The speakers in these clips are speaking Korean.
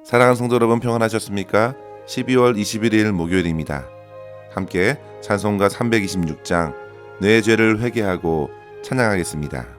사랑하는 성도 여러분, 평안하셨습니까? 12월 21일 목요일입니다. 함께 찬송가 326장 내 죄를 회개하고 찬양하겠습니다.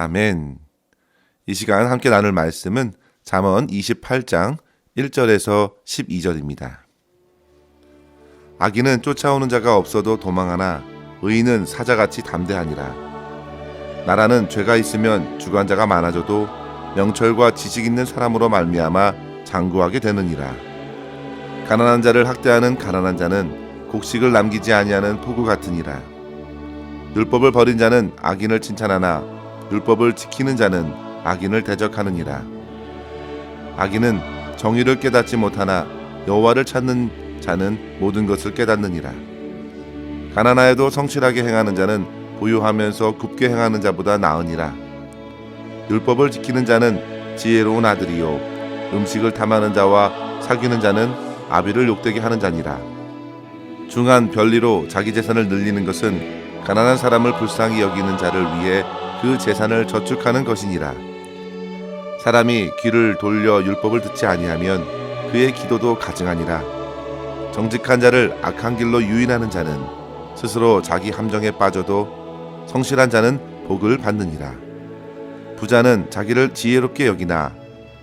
아멘. 이 시간 함께 나눌 말씀은 잠언 28장 1절에서 12절입니다. 악인은 쫓아오는 자가 없어도 도망하나 의인은 사자같이 담대하니라. 나라는 죄가 있으면 주관자가 많아져도 명철과 지식 있는 사람으로 말미암아 장구하게 되느니라. 가난한 자를 학대하는 가난한 자는 곡식을 남기지 아니하는 포구 같으니라. 율법을 버린 자는 악인을 칭찬하나 율법을 지키는 자는 악인을 대적하느니라. 악인은 정의를 깨닫지 못하나 여호와를 찾는 자는 모든 것을 깨닫느니라. 가난하여도 성실하게 행하는 자는 부유하면서 굽게 행하는 자보다 나으니라. 율법을 지키는 자는 지혜로운 아들이요 음식을 탐하는 자와 사귀는 자는 아비를 욕되게 하는 자니라. 중한 별리로 자기 재산을 늘리는 것은 가난한 사람을 불쌍히 여기는 자를 위해 그 재산을 저축하는 것이니라. 사람이 귀를 돌려 율법을 듣지 아니하면 그의 기도도 가증하니라. 정직한 자를 악한 길로 유인하는 자는 스스로 자기 함정에 빠져도 성실한 자는 복을 받느니라. 부자는 자기를 지혜롭게 여기나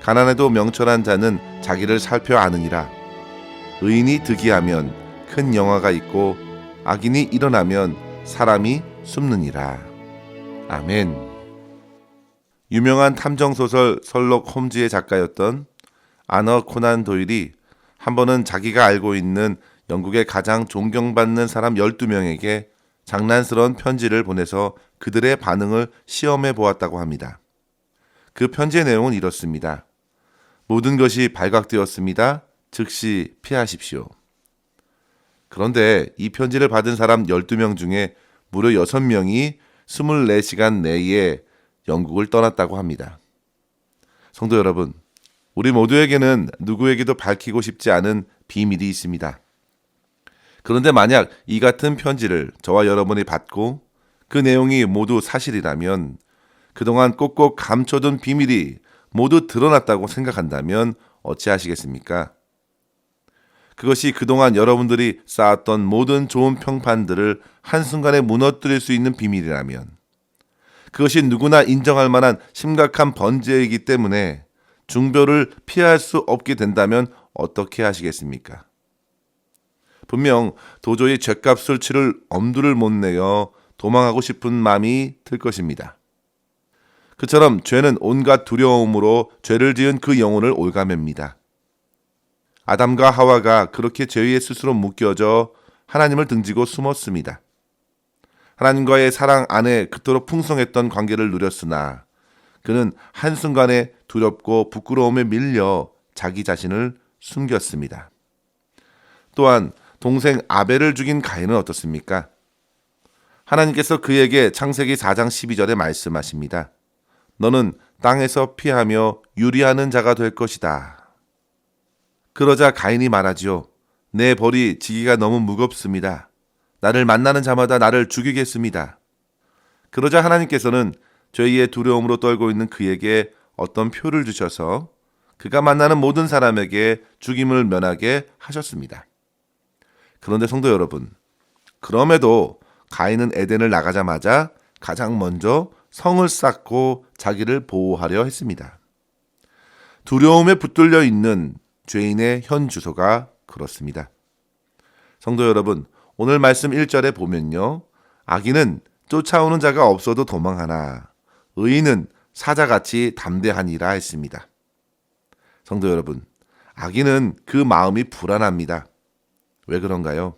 가난해도 명철한 자는 자기를 살펴 아느니라. 의인이 득이하면 큰 영화가 있고 악인이 일어나면 사람이 숨느니라. 아멘. 유명한 탐정소설 설록 홈즈의 작가였던 아너 코난 도일이 한 번은 자기가 알고 있는 영국의 가장 존경받는 사람 12명에게 장난스러운 편지를 보내서 그들의 반응을 시험해 보았다고 합니다. 그 편지의 내용은 이렇습니다. 모든 것이 발각되었습니다. 즉시 피하십시오. 그런데 이 편지를 받은 사람 12명 중에 무려 6명이 24시간 내에 영국을 떠났다고 합니다. 성도 여러분, 우리 모두에게는 누구에게도 밝히고 싶지 않은 비밀이 있습니다. 그런데 만약 이 같은 편지를 저와 여러분이 받고 그 내용이 모두 사실이라면 그동안 꼭꼭 감춰둔 비밀이 모두 드러났다고 생각한다면 어찌하시겠습니까? 그것이 그동안 여러분들이 쌓았던 모든 좋은 평판들을 한순간에 무너뜨릴 수 있는 비밀이라면 그것이 누구나 인정할 만한 심각한 번제이기 때문에 중별을 피할 수 없게 된다면 어떻게 하시겠습니까? 분명 도저히 죗값을 치를 엄두를 못 내어 도망하고 싶은 마음이 들 것입니다. 그처럼 죄는 온갖 두려움으로 죄를 지은 그 영혼을 올가맵니다. 아담과 하와가 그렇게 죄의 스스로 묶여져 하나님을 등지고 숨었습니다. 하나님과의 사랑 안에 그토록 풍성했던 관계를 누렸으나 그는 한순간에 두렵고 부끄러움에 밀려 자기 자신을 숨겼습니다. 또한 동생 아벨을 죽인 가인은 어떻습니까? 하나님께서 그에게 창세기 4장 12절에 말씀하십니다. 너는 땅에서 피하며 유리하는 자가 될 것이다. 그러자 가인이 말하지요. 내 벌이 지기가 너무 무겁습니다. 나를 만나는 자마다 나를 죽이겠습니다. 그러자 하나님께서는 죄의 두려움으로 떨고 있는 그에게 어떤 표를 주셔서 그가 만나는 모든 사람에게 죽임을 면하게 하셨습니다. 그런데 성도 여러분, 그럼에도 가인은 에덴을 나가자마자 가장 먼저 성을 쌓고 자기를 보호하려 했습니다. 두려움에 붙들려 있는 죄인의 현 주소가 그렇습니다. 성도 여러분, 오늘 말씀 1절에 보면요. 악인은 쫓아오는 자가 없어도 도망하나 의인은 사자같이 담대하니라 했습니다. 성도 여러분, 악인은 그 마음이 불안합니다. 왜 그런가요?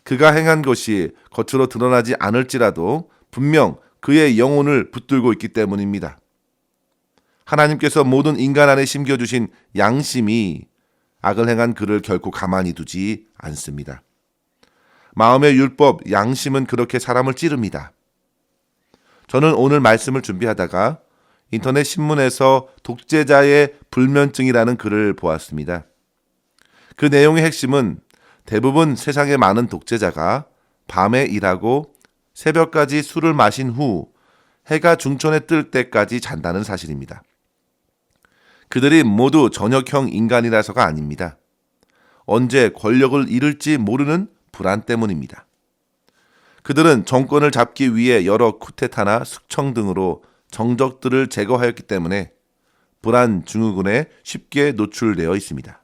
그가 행한 것이 겉으로 드러나지 않을지라도 분명 그의 영혼을 붙들고 있기 때문입니다. 하나님께서 모든 인간 안에 심겨주신 양심이 악을 행한 그를 결코 가만히 두지 않습니다. 마음의 율법, 양심은 그렇게 사람을 찌릅니다. 저는 오늘 말씀을 준비하다가 인터넷 신문에서 독재자의 불면증이라는 글을 보았습니다. 그 내용의 핵심은 대부분 세상에 많은 독재자가 밤에 일하고 새벽까지 술을 마신 후 해가 중천에 뜰 때까지 잔다는 사실입니다. 그들이 모두 전역형 인간이라서가 아닙니다. 언제 권력을 잃을지 모르는 불안 때문입니다. 그들은 정권을 잡기 위해 여러 쿠데타나 숙청 등으로 정적들을 제거하였기 때문에 불안 증후군에 쉽게 노출되어 있습니다.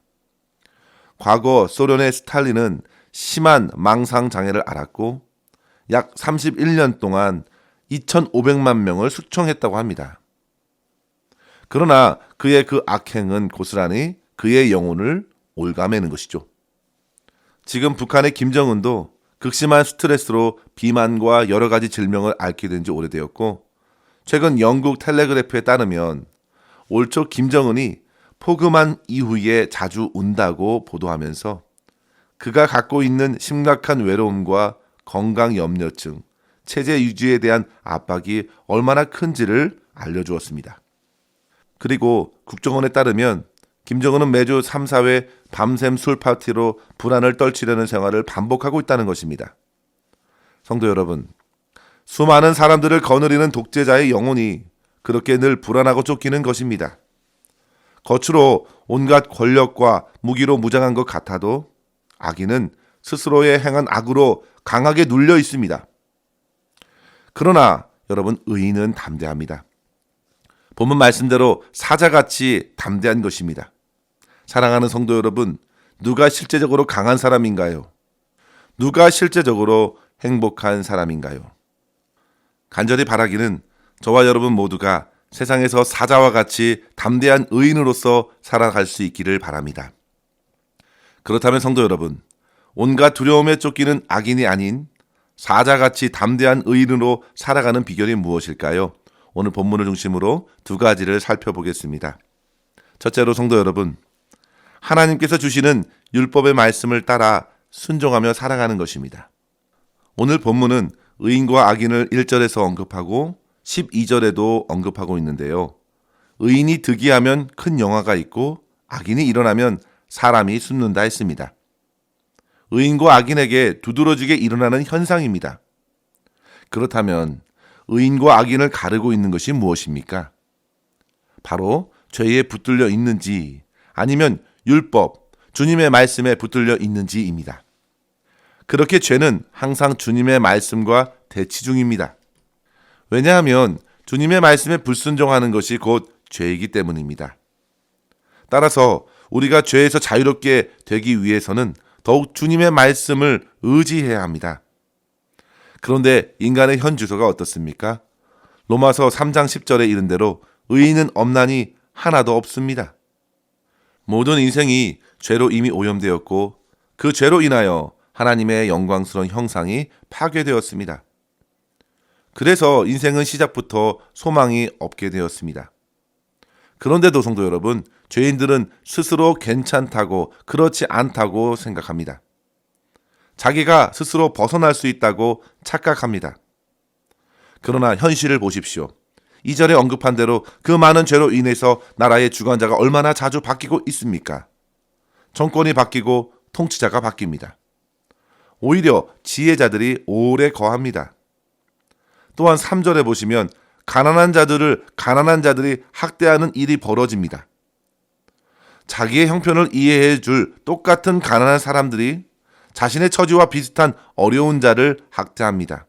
과거 소련의 스탈린은 심한 망상 장애를 앓았고 약 31년 동안 2,500만 명을 숙청했다고 합니다. 그러나 그의 그 악행은 고스란히 그의 영혼을 올가매는 것이죠. 지금 북한의 김정은도 극심한 스트레스로 비만과 여러 가지 질병을 앓게 된 지 오래되었고 최근 영국 텔레그래프에 따르면 올 초 김정은이 포기만 이후에 자주 운다고 보도하면서 그가 갖고 있는 심각한 외로움과 건강 염려증, 체제 유지에 대한 압박이 얼마나 큰지를 알려주었습니다. 그리고 국정원에 따르면 김정은은 매주 3, 4회 밤샘 술 파티로 불안을 떨치려는 생활을 반복하고 있다는 것입니다. 성도 여러분, 수많은 사람들을 거느리는 독재자의 영혼이 그렇게 늘 불안하고 쫓기는 것입니다. 겉으로 온갖 권력과 무기로 무장한 것 같아도 악인은 스스로의 행한 악으로 강하게 눌려 있습니다. 그러나 여러분, 의인은 담대합니다. 본문 말씀대로 사자같이 담대한 것입니다. 사랑하는 성도 여러분, 누가 실제적으로 강한 사람인가요? 누가 실제적으로 행복한 사람인가요? 간절히 바라기는 저와 여러분 모두가 세상에서 사자와 같이 담대한 의인으로서 살아갈 수 있기를 바랍니다. 그렇다면 성도 여러분, 온갖 두려움에 쫓기는 악인이 아닌 사자같이 담대한 의인으로 살아가는 비결이 무엇일까요? 오늘 본문을 중심으로 두 가지를 살펴보겠습니다. 첫째로 성도 여러분, 하나님께서 주시는 율법의 말씀을 따라 순종하며 살아가는 것입니다. 오늘 본문은 의인과 악인을 1절에서 언급하고 12절에도 언급하고 있는데요. 의인이 득이하면 큰 영화가 있고 악인이 일어나면 사람이 숨는다 했습니다. 의인과 악인에게 두드러지게 일어나는 현상입니다. 그렇다면 의인과 악인을 가르고 있는 것이 무엇입니까? 바로 죄에 붙들려 있는지 아니면 율법, 주님의 말씀에 붙들려 있는지입니다. 그렇게 죄는 항상 주님의 말씀과 대치 중입니다. 왜냐하면 주님의 말씀에 불순종하는 것이 곧 죄이기 때문입니다. 따라서 우리가 죄에서 자유롭게 되기 위해서는 더욱 주님의 말씀을 의지해야 합니다. 그런데 인간의 현 주소가 어떻습니까? 로마서 3장 10절에 이른 대로 의인은 없나니 하나도 없습니다. 모든 인생이 죄로 이미 오염되었고 그 죄로 인하여 하나님의 영광스러운 형상이 파괴되었습니다. 그래서 인생은 시작부터 소망이 없게 되었습니다. 그런데도 성도 여러분, 죄인들은 스스로 괜찮다고, 그렇지 않다고 생각합니다. 자기가 스스로 벗어날 수 있다고 착각합니다. 그러나 현실을 보십시오. 2절에 언급한 대로 그 많은 죄로 인해서 나라의 주관자가 얼마나 자주 바뀌고 있습니까? 정권이 바뀌고 통치자가 바뀝니다. 오히려 지혜자들이 오래 거합니다. 또한 3절에 보시면 가난한 자들이 학대하는 일이 벌어집니다. 자기의 형편을 이해해 줄 똑같은 가난한 사람들이 자신의 처지와 비슷한 어려운 자를 학대합니다.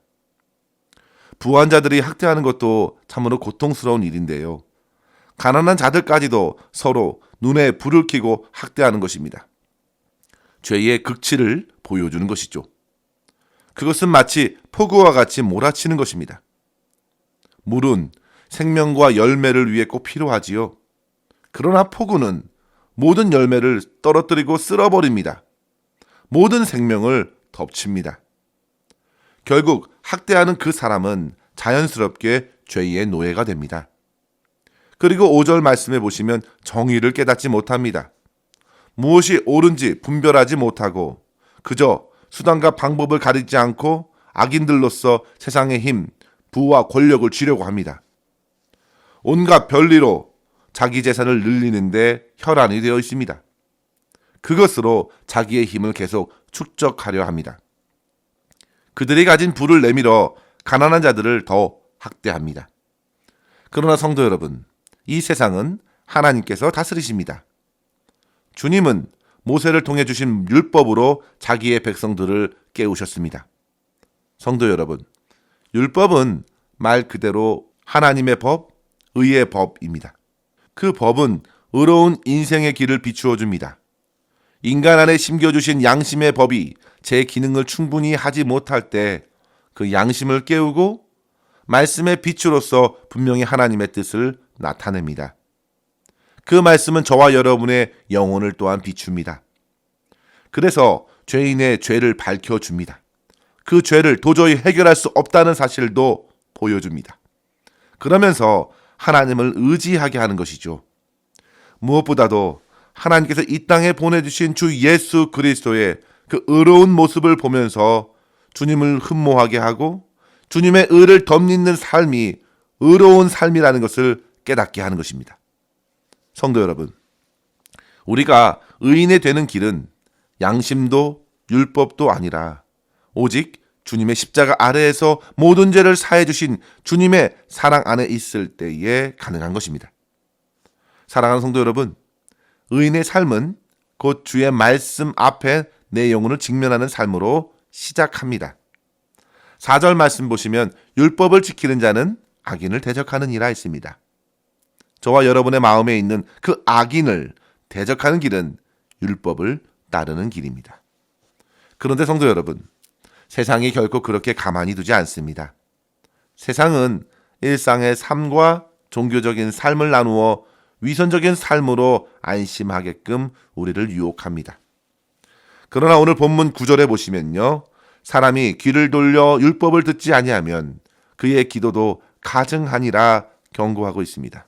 부한 자들이 학대하는 것도 참으로 고통스러운 일인데요. 가난한 자들까지도 서로 눈에 불을 켜고 학대하는 것입니다. 죄의 극치를 보여주는 것이죠. 그것은 마치 폭우와 같이 몰아치는 것입니다. 물은 생명과 열매를 위해 꼭 필요하지요. 그러나 폭우는 모든 열매를 떨어뜨리고 쓸어버립니다. 모든 생명을 덮칩니다. 결국 학대하는 그 사람은 자연스럽게 죄의 노예가 됩니다. 그리고 5절 말씀해 보시면 정의를 깨닫지 못합니다. 무엇이 옳은지 분별하지 못하고 그저 수단과 방법을 가리지 않고 악인들로서 세상의 힘, 부와 권력을 쥐려고 합니다. 온갖 별리로 자기 재산을 늘리는데 혈안이 되어 있습니다. 그것으로 자기의 힘을 계속 축적하려 합니다. 그들이 가진 부를 내밀어 가난한 자들을 더 학대합니다. 그러나 성도 여러분, 이 세상은 하나님께서 다스리십니다. 주님은 모세를 통해 주신 율법으로 자기의 백성들을 깨우셨습니다. 성도 여러분, 율법은 말 그대로 하나님의 법, 의의 법입니다. 그 법은 의로운 인생의 길을 비추어 줍니다. 인간 안에 심겨주신 양심의 법이 제 기능을 충분히 하지 못할 때 그 양심을 깨우고 말씀의 빛으로서 분명히 하나님의 뜻을 나타냅니다. 그 말씀은 저와 여러분의 영혼을 또한 비춥니다. 그래서 죄인의 죄를 밝혀줍니다. 그 죄를 도저히 해결할 수 없다는 사실도 보여줍니다. 그러면서 하나님을 의지하게 하는 것이죠. 무엇보다도 하나님께서 이 땅에 보내주신 주 예수 그리스도의 그 의로운 모습을 보면서 주님을 흠모하게 하고 주님의 의를 덧입는 삶이 의로운 삶이라는 것을 깨닫게 하는 것입니다. 성도 여러분, 우리가 의인이 되는 길은 양심도 율법도 아니라 오직 주님의 십자가 아래에서 모든 죄를 사해 주신 주님의 사랑 안에 있을 때에 가능한 것입니다. 사랑하는 성도 여러분, 의인의 삶은 곧 주의 말씀 앞에 내 영혼을 직면하는 삶으로 시작합니다. 4절 말씀 보시면 율법을 지키는 자는 악인을 대적하는 이라 했습니다. 저와 여러분의 마음에 있는 그 악인을 대적하는 길은 율법을 따르는 길입니다. 그런데 성도 여러분, 세상이 결코 그렇게 가만히 두지 않습니다. 세상은 일상의 삶과 종교적인 삶을 나누어 위선적인 삶으로 안심하게끔 우리를 유혹합니다. 그러나 오늘 본문 9절에 보시면요, 사람이 귀를 돌려 율법을 듣지 아니하면 그의 기도도 가증하니라 경고하고 있습니다.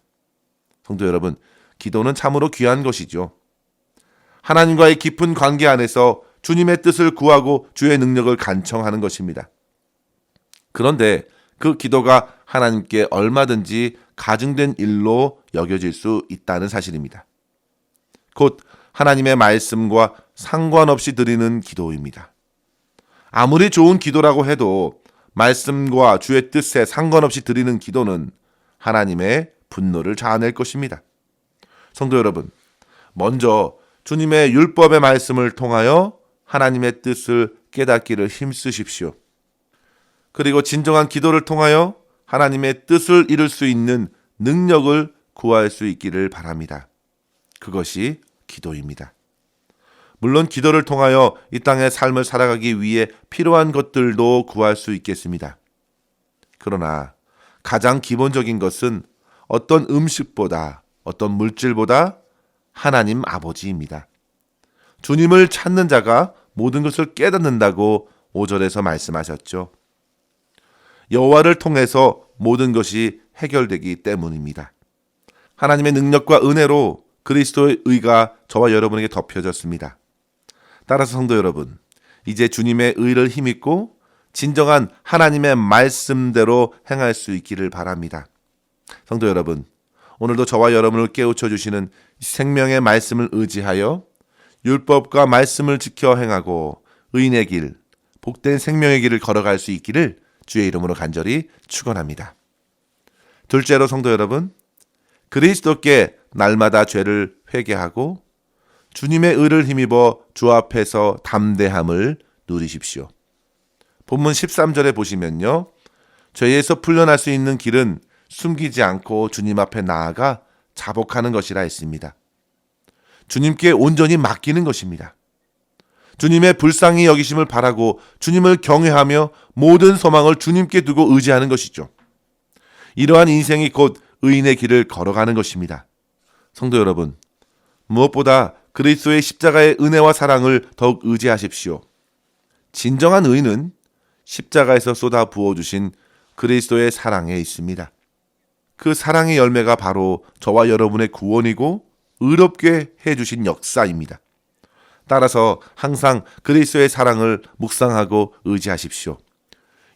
성도 여러분, 기도는 참으로 귀한 것이죠. 하나님과의 깊은 관계 안에서 주님의 뜻을 구하고 주의 능력을 간청하는 것입니다. 그런데 그 기도가 하나님께 얼마든지 가증된 일로 여겨질 수 있다는 사실입니다. 곧 하나님의 말씀과 상관없이 드리는 기도입니다. 아무리 좋은 기도라고 해도 말씀과 주의 뜻에 상관없이 드리는 기도는 하나님의 분노를 자아낼 것입니다. 성도 여러분, 먼저 주님의 율법의 말씀을 통하여 하나님의 뜻을 깨닫기를 힘쓰십시오. 그리고 진정한 기도를 통하여 하나님의 뜻을 이룰 수 있는 능력을 구할 수 있기를 바랍니다. 그것이 기도입니다. 물론 기도를 통하여 이 땅의 삶을 살아가기 위해 필요한 것들도 구할 수 있겠습니다. 그러나 가장 기본적인 것은 어떤 음식보다, 어떤 물질보다 하나님 아버지입니다. 주님을 찾는 자가 모든 것을 깨닫는다고 5절에서 말씀하셨죠. 여호와를 통해서 모든 것이 해결되기 때문입니다. 하나님의 능력과 은혜로 그리스도의 의가 저와 여러분에게 덮여졌습니다. 따라서 성도 여러분, 이제 주님의 의를 힘입고 진정한 하나님의 말씀대로 행할 수 있기를 바랍니다. 성도 여러분, 오늘도 저와 여러분을 깨우쳐 주시는 생명의 말씀을 의지하여 율법과 말씀을 지켜 행하고 의인의 길, 복된 생명의 길을 걸어갈 수 있기를 주의 이름으로 간절히 축원합니다. 둘째로 성도 여러분, 그리스도께 날마다 죄를 회개하고 주님의 의를 힘입어 주 앞에서 담대함을 누리십시오. 본문 13절에 보시면요, 죄에서 풀려날 수 있는 길은 숨기지 않고 주님 앞에 나아가 자복하는 것이라 했습니다. 주님께 온전히 맡기는 것입니다. 주님의 불쌍히 여기심을 바라고 주님을 경외하며 모든 소망을 주님께 두고 의지하는 것이죠. 이러한 인생이 곧 의인의 길을 걸어가는 것입니다. 성도 여러분, 무엇보다 그리스도의 십자가의 은혜와 사랑을 더욱 의지하십시오. 진정한 의인은 십자가에서 쏟아 부어주신 그리스도의 사랑에 있습니다. 그 사랑의 열매가 바로 저와 여러분의 구원이고 의롭게 해주신 역사입니다. 따라서 항상 그리스도의 사랑을 묵상하고 의지하십시오.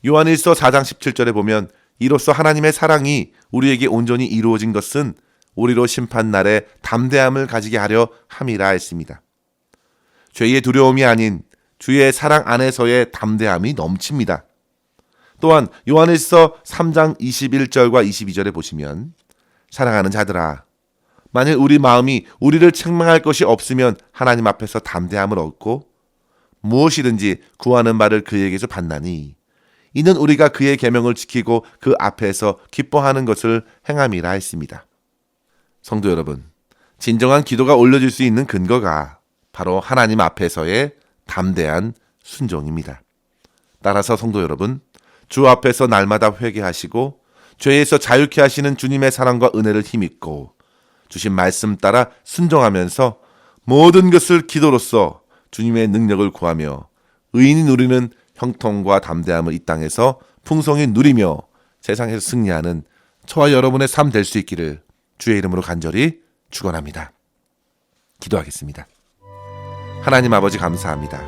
요한일서 4장 17절에 보면 이로써 하나님의 사랑이 우리에게 온전히 이루어진 것은 우리로 심판날에 담대함을 가지게 하려 함이라 했습니다. 죄의 두려움이 아닌 주의 사랑 안에서의 담대함이 넘칩니다. 또한 요한일서 3장 21절과 22절에 보시면 사랑하는 자들아, 만일 우리 마음이 우리를 책망할 것이 없으면 하나님 앞에서 담대함을 얻고 무엇이든지 구하는 바를 그에게서 받나니 이는 우리가 그의 계명을 지키고 그 앞에서 기뻐하는 것을 행함이라 했습니다. 성도 여러분, 진정한 기도가 올려질 수 있는 근거가 바로 하나님 앞에서의 담대한 순종입니다. 따라서 성도 여러분, 주 앞에서 날마다 회개하시고 죄에서 자유케 하시는 주님의 사랑과 은혜를 힘입고 주신 말씀 따라 순종하면서 모든 것을 기도로써 주님의 능력을 구하며 의인이 누리는 형통과 담대함을 이 땅에서 풍성히 누리며 세상에서 승리하는 저와 여러분의 삶 될 수 있기를 주의 이름으로 간절히 축원합니다. 기도하겠습니다. 하나님 아버지 감사합니다.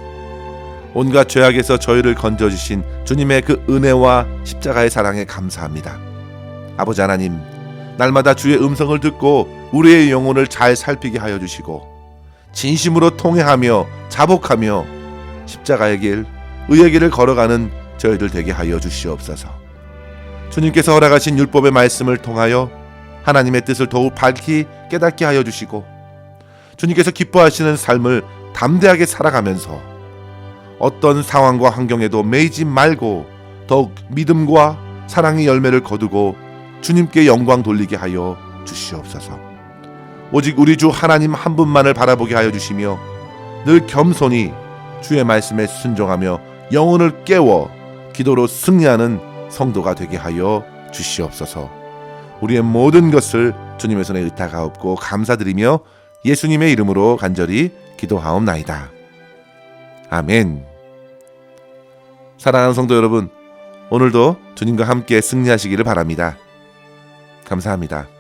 온갖 죄악에서 저희를 건져주신 주님의 그 은혜와 십자가의 사랑에 감사합니다. 아버지 하나님, 날마다 주의 음성을 듣고 우리의 영혼을 잘 살피게 하여 주시고 진심으로 통회하며 자복하며 십자가의 길, 의의 길을 걸어가는 저희들 되게 하여 주시옵소서. 주님께서 허락하신 율법의 말씀을 통하여 하나님의 뜻을 더욱 밝히 깨닫게 하여 주시고, 주님께서 기뻐하시는 삶을 담대하게 살아가면서 어떤 상황과 환경에도 매이지 말고 더욱 믿음과 사랑의 열매를 거두고 주님께 영광 돌리게 하여 주시옵소서. 오직 우리 주 하나님 한 분만을 바라보게 하여 주시며 늘 겸손히 주의 말씀에 순종하며 영혼을 깨워 기도로 승리하는 성도가 되게 하여 주시옵소서. 우리의 모든 것을 주님의 손에 의탁하옵고 감사드리며 예수님의 이름으로 간절히 기도하옵나이다. 아멘. 사랑하는 성도 여러분, 오늘도 주님과 함께 승리하시기를 바랍니다. 감사합니다.